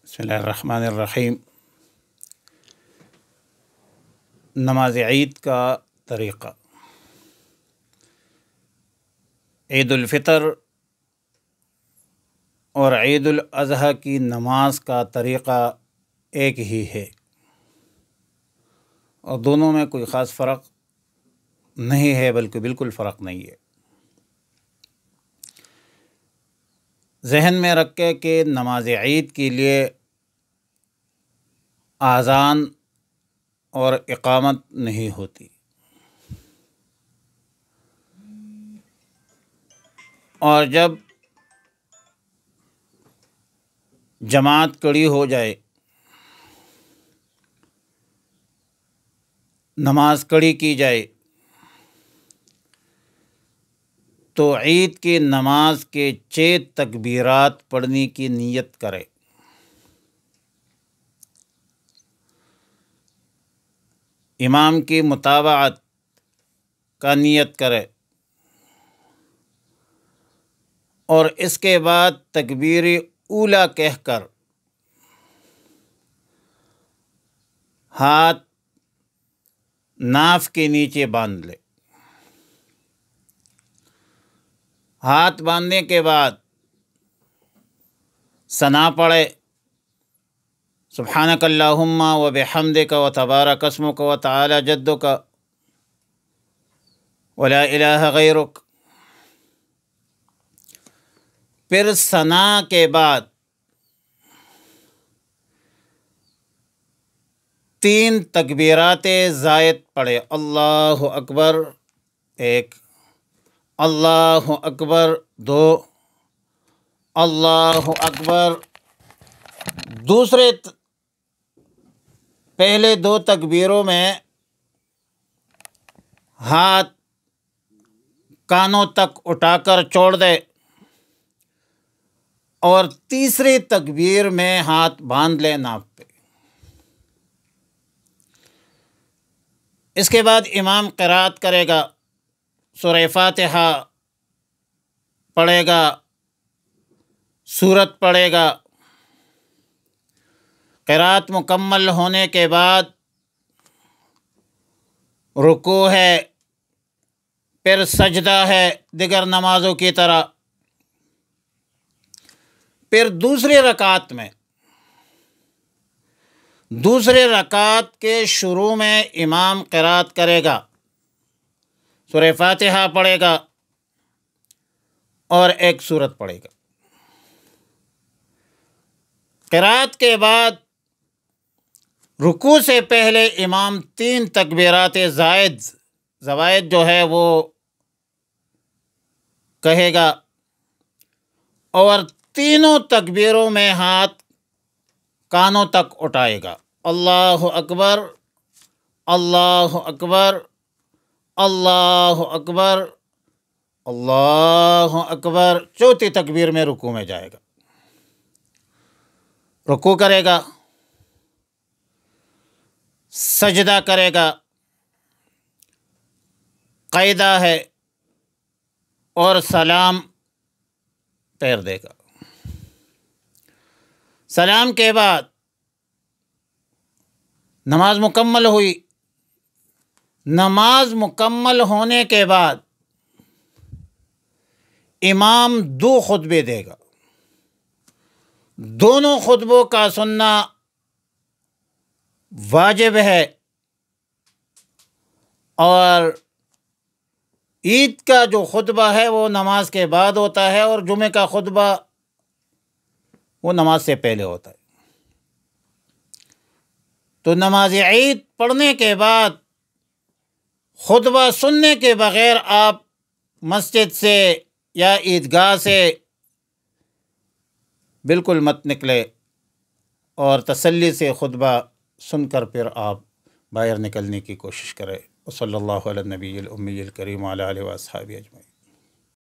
بسم اللہ الرحمن الرحیم۔ نماز عید کا طریقہ۔ عید الفطر اور عید الاضحیٰ کی نماز کا طریقہ ایک ہی ہے اور دونوں میں کوئی خاص فرق نہیں ہے، بلکہ بالکل فرق نہیں ہے۔ ذہن میں رکھے کہ نماز عید کے لیے اذان اور اقامت نہیں ہوتی، اور جب جماعت کھڑی ہو جائے، نماز کھڑی کی جائے، تو عید کی نماز کے 6 تکبیرات پڑھنے کی نیت کرے۔ امام کی متابعت کا نیت کرے، اور اس کے بعد تکبیر اولیٰ کہہ کر ہاتھ ناف کے نیچے باندھ لے۔ ہاتھ باندھنے کے بعد ثنا پڑھے، سبحانک اللہم و بحمدک و تبارک اسمک و تعالی جدک و لا الہ غیرک۔ پھر ثنا کے بعد 3 تکبیرات زائد پڑھے، اللہ اکبر 1، اللہ اکبر 2، اللہ اکبر۔ پہلے 2 تکبیروں میں ہاتھ کانوں تک اٹھا کر چھوڑ دے، اور تیسری تکبیر میں ہاتھ باندھ لے ناف پہ۔ اس کے بعد امام قرات کرے گا، سورہ فاتحہ پڑھے گا، سورت پڑھے گا۔ قرات مکمل ہونے کے بعد رکوع ہے، پھر سجدہ ہے دیگر نمازوں کی طرح۔ پھر دوسری رکعت کے شروع میں امام قرات کرے گا، سورہ فاتحہ پڑھے گا اور ایک سورت پڑھے گا۔ قرات کے بعد رکوع سے پہلے امام 3 تکبیرات زوائد جو ہے وہ کہے گا، اور تینوں تکبیروں میں ہاتھ کانوں تک اٹھائے گا، اللہ اکبر، اللہ اکبر، اللہ اکبر، اللہ اکبر۔ چوتھی تکبیر میں رکوع میں جائے گا، رکوع کرے گا، سجدہ کرے گا، قاعدہ ہے، اور سلام پھیر دے گا۔ سلام کے بعد نماز مکمل ہوئی۔ نماز مکمل ہونے کے بعد امام 2 خطبے دے گا، دونوں خطبوں کا سننا واجب ہے، اور عید کا جو خطبہ ہے وہ نماز کے بعد ہوتا ہے، اور جمعہ کا خطبہ وہ نماز سے پہلے ہوتا ہے۔ تو نماز عید پڑھنے کے بعد خطبہ سننے کے بغیر آپ مسجد سے یا عیدگاہ سے بالکل مت نکلے، اور تسلی سے خطبہ سن کر پھر آپ باہر نکلنے کی کوشش کریں۔ صلی اللہ علی النبی الامی الکریم وعلی آلہ و اصحابہ اجمعین۔